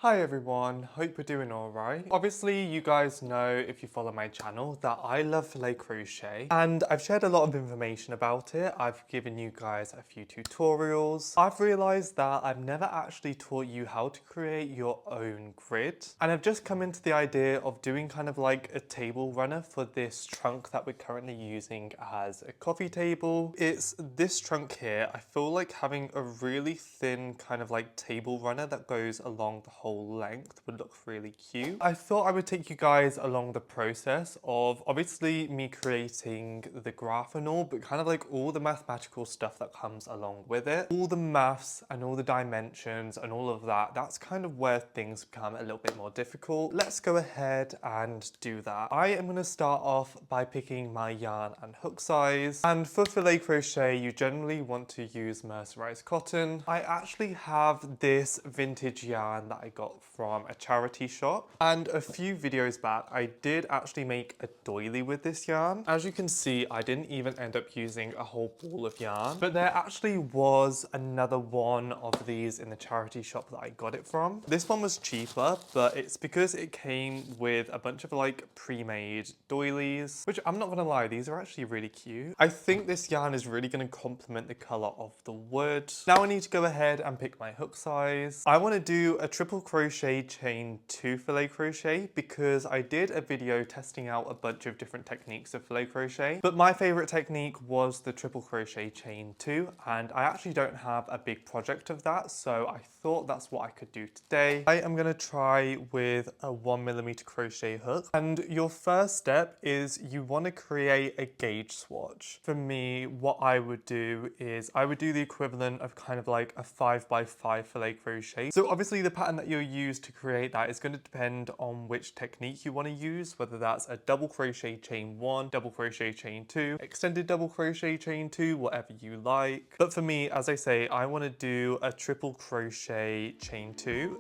Hi everyone, hope you're doing alright. Obviously you guys know if you follow my channel that I love filet crochet and I've shared a lot of information about it. I've given you guys a few tutorials. I've realised that I've never actually taught you how to create your own grid, and I've just come into the idea of doing kind of like a table runner for this trunk that we're currently using as a coffee table. It's this trunk here. I feel like having a really thin kind of like table runner that goes along the whole length would look really cute. I thought I would take you guys along the process of obviously me creating the graph and all, but kind of like all the mathematical stuff that comes along with it. All the maths and all the dimensions and all of that, that's kind of where things become a little bit more difficult. Let's go ahead and do that. I am going to start off by picking my yarn and hook size. And for filet crochet, you generally want to use mercerized cotton. I actually have this vintage yarn that I got from a charity shop, and a few videos back I did actually make a doily with this yarn. As you can see, I didn't even end up using a whole ball of yarn, but there actually was another one of these in the charity shop that I got it from. This one was cheaper, but it's because it came with a bunch of like pre-made doilies, which I'm not gonna lie, these are actually really cute. I think this yarn is really gonna complement the color of the wood. Now I need to go ahead and pick my hook size. I want to do a triple crochet chain 2 filet crochet because I did a video testing out a bunch of different techniques of filet crochet, but my favorite technique was the triple crochet chain 2, and I actually don't have a big project of that, so I thought that's what I could do today. I am going to try with a 1mm crochet hook, and your first step is you want to create a gauge swatch. For me, what I would do is I would do the equivalent of kind of like a 5x5 filet crochet. So obviously the pattern that you'll use to create that is going to depend on which technique you want to use, whether that's a double crochet chain 1, double crochet chain 2, extended double crochet chain 2, whatever you like. But for me, as I say, I want to do a triple crochet chain 2.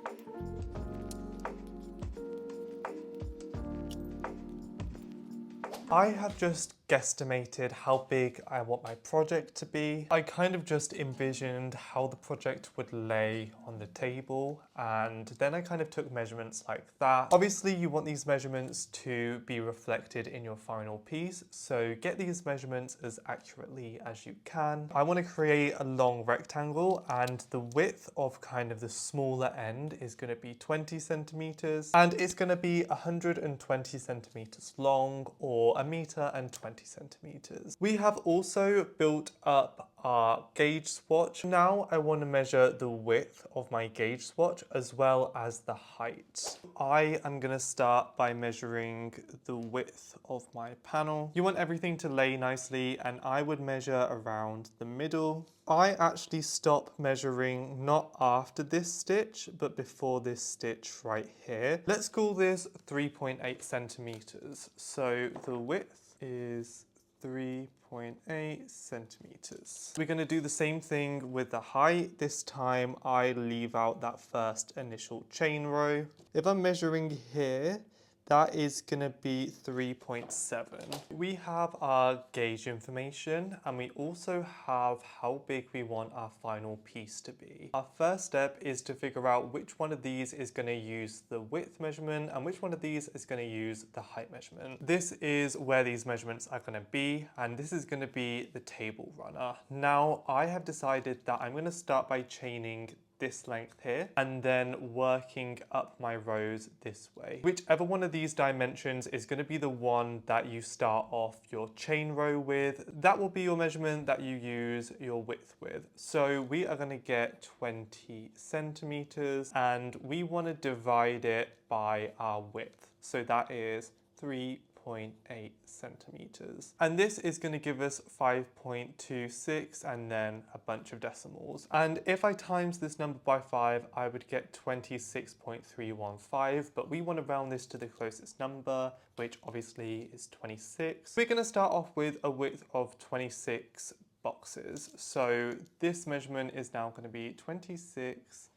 I have just guesstimated how big I want my project to be. I kind of just envisioned how the project would lay on the table, and then I kind of took measurements like that. Obviously you want these measurements to be reflected in your final piece, so get these measurements as accurately as you can. I want to create a long rectangle, and the width of kind of the smaller end is going to be 20 centimeters, and it's going to be 120 centimeters long, or 1.20 m. centimeters. We have also built up our gauge swatch. Now I want to measure the width of my gauge swatch as well as the height. I am going to start by measuring the width of my panel. You want everything to lay nicely, and I would measure around the middle. I actually stop measuring not after this stitch, but before this stitch right here. Let's call this 3.8 centimeters. So the width is 3.8 centimeters. We're going to do the same thing with the height. This time I leave out that first initial chain row. If I'm measuring here, that is going to be 3.7. We have our gauge information, and we also have how big we want our final piece to be. Our first step is to figure out which one of these is going to use the width measurement and which one of these is going to use the height measurement. This is where these measurements are going to be, and this is going to be the table runner. Now I have decided that I'm going to start by chaining this length here and then working up my rows this way. Whichever one of these dimensions is going to be the one that you start off your chain row with, that will be your measurement that you use your width with. So we are going to get 20 centimeters, and we want to divide it by our width. So that is 3.8 centimeters. And this is going to give us 5.26 and then a bunch of decimals. And if I times this number by 5, I would get 26.315, but we want to round this to the closest number, which obviously is 26. We're going to start off with a width of 26 boxes. So this measurement is now going to be 26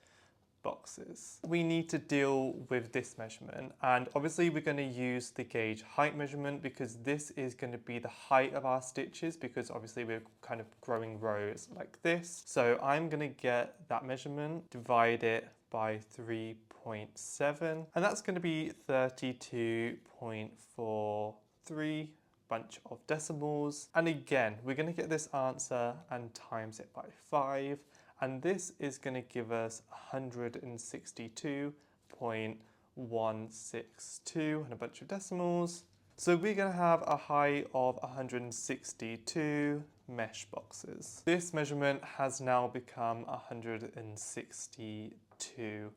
boxes. We need to deal with this measurement, and obviously we're going to use the gauge height measurement because this is going to be the height of our stitches, because obviously we're kind of growing rows like this. So I'm going to get that measurement, divide it by 3.8 32.7, and that's going to be 32.43 bunch of decimals. And again, we're going to get this answer and times it by 5, and this is going to give us 162.162 and a bunch of decimals. So we're going to have a height of 162 mesh boxes. This measurement has now become 162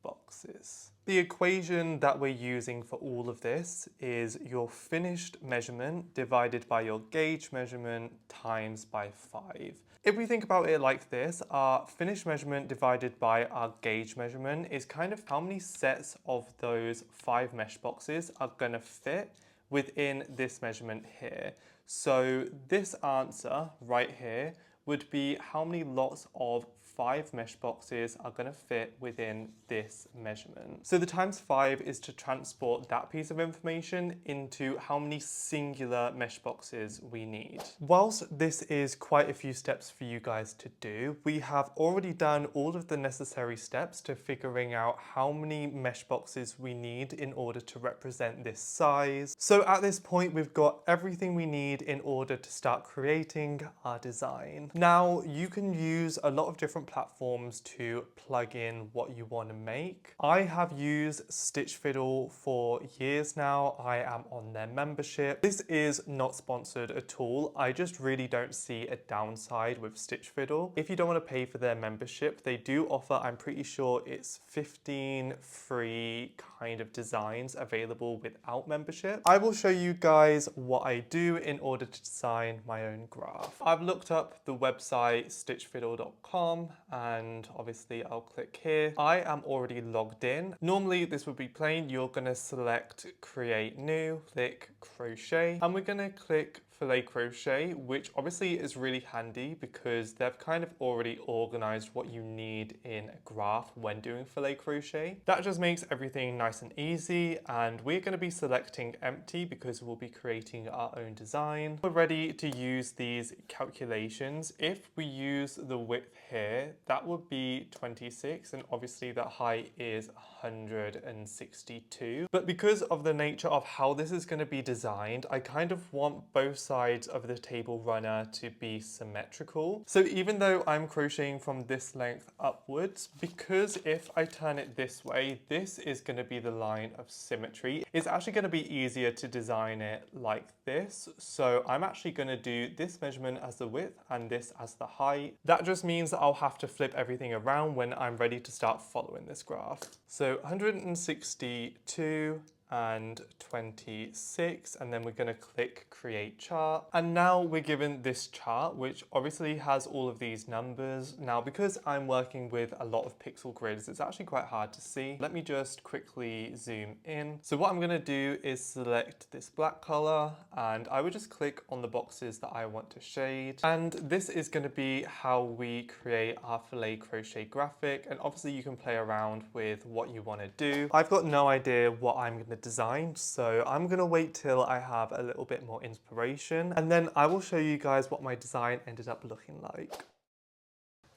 boxes. The equation that we're using for all of this is your finished measurement divided by your gauge measurement times by 5. If we think about it like this, our finished measurement divided by our gauge measurement is kind of how many sets of those 5 mesh boxes are going to fit within this measurement here. So this answer right here would be how many lots of 5 mesh boxes are going to fit within this measurement. So the times 5 is to transport that piece of information into how many singular mesh boxes we need. Whilst this is quite a few steps for you guys to do, we have already done all of the necessary steps to figuring out how many mesh boxes we need in order to represent this size. So at this point, we've got everything we need in order to start creating our design. Now, you can use a lot of different platforms to plug in what you want to make. I have used Stitch Fiddle for years now. I am on their membership. This is not sponsored at all. I just really don't see a downside with Stitch Fiddle. If you don't want to pay for their membership, they do offer, I'm pretty sure it's 15 free kind of designs available without membership. I will show you guys what I do in order to design my own graph. I've looked up the website stitchfiddle.com, and obviously I'll click here. I am already logged in. Normally this would be plain. You're going to select create new, click crochet, and we're going to click filet crochet, which obviously is really handy because they've kind of already organized what you need in a graph when doing filet crochet. That just makes everything nice and easy, and we're going to be selecting empty because we'll be creating our own design. We're ready to use these calculations. If we use the width here, that would be 26, and obviously that height is 162. But because of the nature of how this is going to be designed, I kind of want both sides of the table runner to be symmetrical. So even though I'm crocheting from this length upwards, because if I turn it this way, this is going to be the line of symmetry. It's actually going to be easier to design it like this. So I'm actually going to do this measurement as the width and this as the height. That just means that I'll have to flip everything around when I'm ready to start following this graph. So 162 and 26, and then we're going to click create chart, and now we're given this chart which obviously has all of these numbers. Now because I'm working with a lot of pixel grids, it's actually quite hard to see. Let me just quickly zoom in. So what I'm going to do is select this black color, and I would just click on the boxes that I want to shade, and this is going to be how we create our filet crochet graphic. And obviously you can play around with what you want to do. I've got no idea what I'm going to design, so I'm going to wait till I have a little bit more inspiration, and then I will show you guys what my design ended up looking like.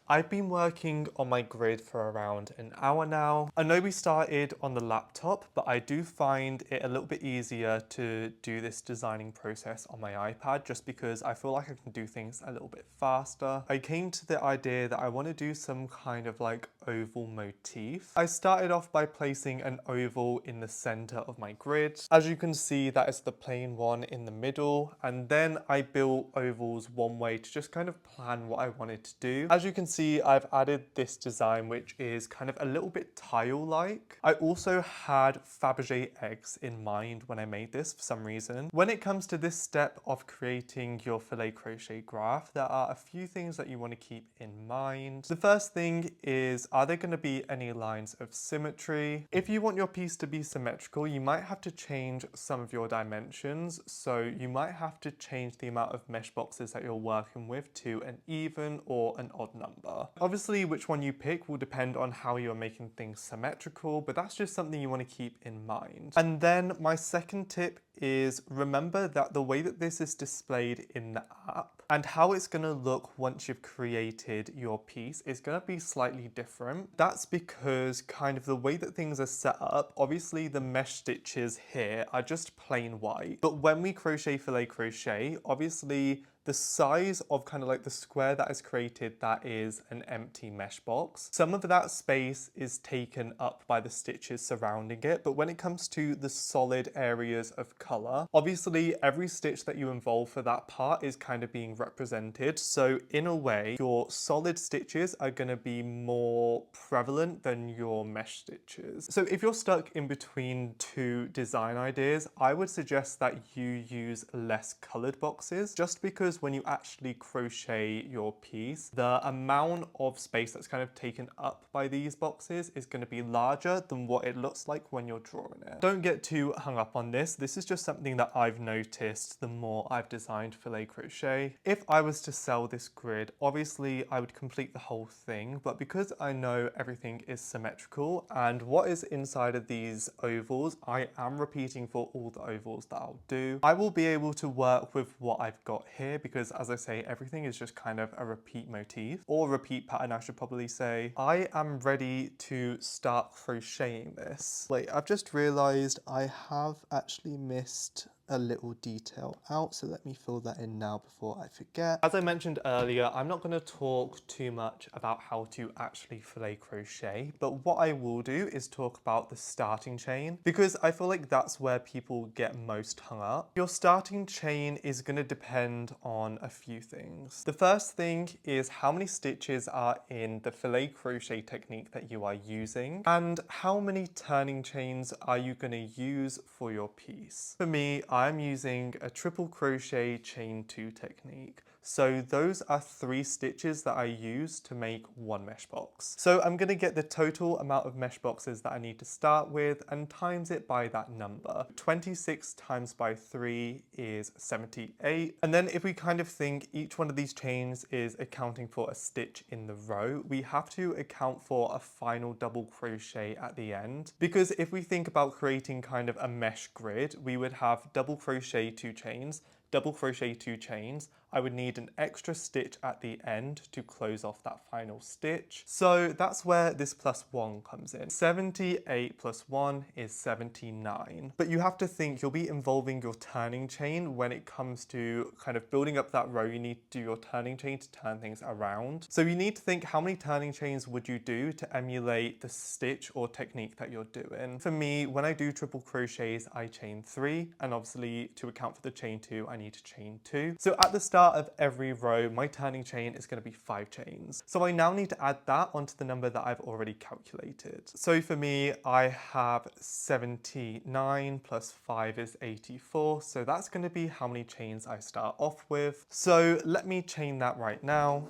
I've been working on my grid for around an hour now. I know we started on the laptop, but I do find it a little bit easier to do this designing process on my iPad just because I feel like I can do things a little bit faster. I came to the idea that I want to do some kind of like oval motif. I started off by placing an oval in the center of my grid. As you can see, that is the plain one in the middle, and then I built ovals one way to just kind of plan what I wanted to do. As you can see, I've added this design which is kind of a little bit tile-like. I also had Fabergé eggs in mind when I made this for some reason. When it comes to this step of creating your filet crochet graph, there are a few things that you want to keep in mind. The first thing is, are there going to be any lines of symmetry? If you want your piece to be symmetrical, you might have to change some of your dimensions. So you might have to change the amount of mesh boxes that you're working with to an even or an odd number. Obviously, which one you pick will depend on how you're making things symmetrical, but that's just something you want to keep in mind. And then my second tip is, remember that the way that this is displayed in the app and how it's going to look once you've created your piece is going to be slightly different different. That's because kind of the way that things are set up, obviously the mesh stitches here are just plain white. But when we crochet filet crochet, obviously the size of kind of like the square that is created, that is an empty mesh box. Some of that space is taken up by the stitches surrounding it, but when it comes to the solid areas of color, obviously every stitch that you involve for that part is kind of being represented. So in a way, your solid stitches are going to be more prevalent than your mesh stitches. So if you're stuck in between two design ideas, I would suggest that you use less colored boxes, just because when you actually crochet your piece, the amount of space that's kind of taken up by these boxes is going to be larger than what it looks like when you're drawing it. Don't get too hung up on this. This is just something that I've noticed the more I've designed filet crochet. If I was to sell this grid, obviously I would complete the whole thing, but because I know everything is symmetrical and what is inside of these ovals, I am repeating for all the ovals that I'll do. I will be able to work with what I've got here, because as I say, everything is just kind of a repeat motif, or repeat pattern I should probably say. I am ready to start crocheting this. Wait, I've just realized I have actually missed a little detail out, so let me fill that in now before I forget. As I mentioned earlier, I'm not going to talk too much about how to actually filet crochet, but what I will do is talk about the starting chain, because I feel like that's where people get most hung up. Your starting chain is going to depend on a few things. The first thing is how many stitches are in the filet crochet technique that you are using, and how many turning chains are you going to use for your piece. For me, I'm using a triple crochet chain 2 technique. So those are 3 stitches that I use to make one mesh box. So I'm going to get the total amount of mesh boxes that I need to start with and times it by that number. 26 times by 3 is 78. And then if we kind of think each one of these chains is accounting for a stitch in the row, we have to account for a final double crochet at the end. Because if we think about creating kind of a mesh grid, we would have double crochet 2 chains, double crochet 2 chains. I would need an extra stitch at the end to close off that final stitch. So that's where this +1 comes in. 78 plus 1 is 79. But you have to think you'll be involving your turning chain when it comes to kind of building up that row. You need to do your turning chain to turn things around. So you need to think, how many turning chains would you do to emulate the stitch or technique that you're doing? For me, when I do triple crochets, I chain 3, and obviously to account for the chain 2, I need to chain 2. So at the start of every row, my turning chain is going to be 5 chains. So I now need to add that onto the number that I've already calculated. So for me, I have 79 plus 5 is 84. So that's going to be how many chains I start off with. So let me chain that right now.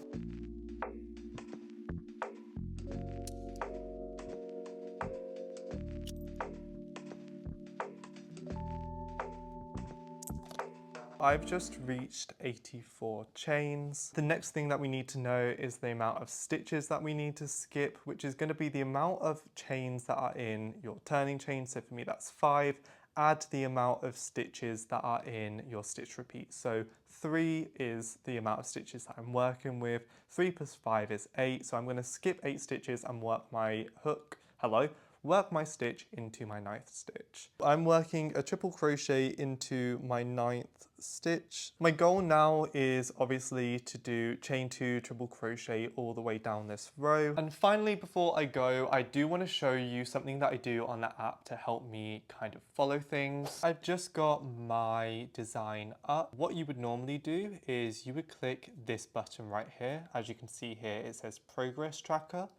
I've just reached 84 chains. The next thing that we need to know is the amount of stitches that we need to skip, which is going to be the amount of chains that are in your turning chain. So for me, that's 5. Add the amount of stitches that are in your stitch repeat. So 3 is the amount of stitches that I'm working with. 3 plus 5 is 8. So I'm going to skip 8 stitches and work my hook. Work my stitch into my 9th stitch. I'm working a triple crochet into my 9th stitch. My goal now is obviously to do chain 2 triple crochet all the way down this row. And finally, before I go, I do want to show you something that I do on the app to help me kind of follow things. I've just got my design up. What you would normally do is you would click this button right here. As you can see here, it says Progress Tracker.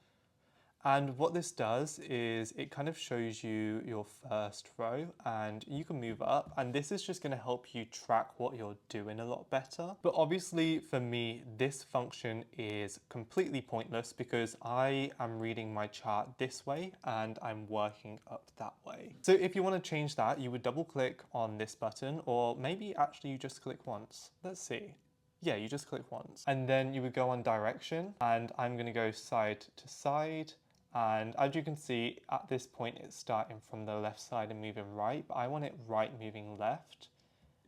And what this does is it kind of shows you your first row, and you can move up, and this is just going to help you track what you're doing a lot better. But obviously for me, this function is completely pointless because I am reading my chart this way and I'm working up that way. So if you want to change that, you would double click on this button, or maybe actually you just click once. Let's see. Yeah, you just click once. And then you would go on direction, and I'm going to go side to side. And as you can see, at this point, it's starting from the left side and moving right, but I want it right moving left.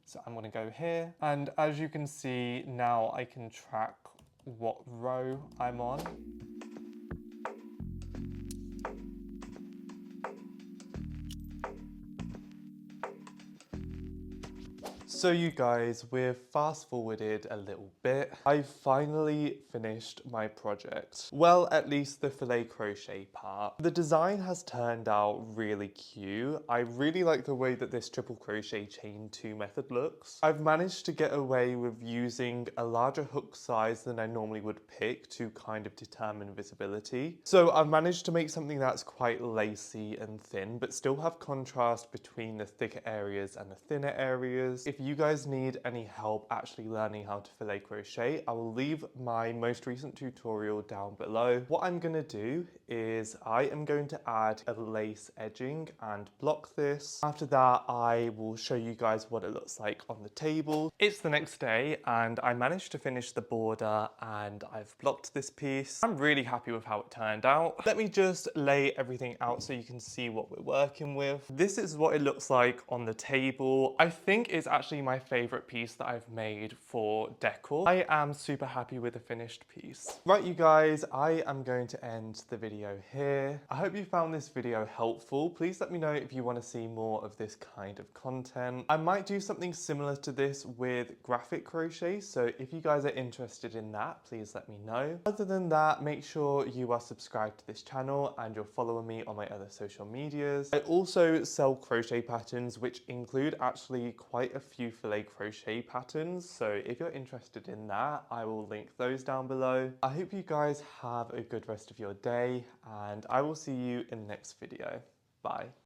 So I'm going to go here. And as you can see, now I can track what row I'm on. So you guys, we've fast forwarded a little bit. I finally finished my project. Well, at least the filet crochet part. The design has turned out really cute. I really like the way that this triple crochet chain 2 method looks. I've managed to get away with using a larger hook size than I normally would pick to kind of determine visibility. So I've managed to make something that's quite lacy and thin, but still have contrast between the thicker areas and the thinner areas. If you guys need any help actually learning how to filet crochet, I will leave my most recent tutorial down below. What I'm gonna do is I am going to add a lace edging and block this. After that, I will show you guys what it looks like on the table. It's the next day and I managed to finish the border and I've blocked this piece. I'm really happy with how it turned out. Let me just lay everything out so you can see what we're working with. This is what it looks like on the table. I think it's actually my favorite piece that I've made for decor. I am super happy with the finished piece. Right, you guys, I am going to end the video here. I hope you found this video helpful. Please let me know if you want to see more of this kind of content. I might do something similar to this with graphic crochet, so if you guys are interested in that, please let me know. Other than that, make sure you are subscribed to this channel and you're following me on my other social medias. I also sell crochet patterns, which include actually quite a few filet crochet patterns, so if you're interested in that, I will link those down below. I hope you guys have a good rest of your day and I will see you in the next video. Bye.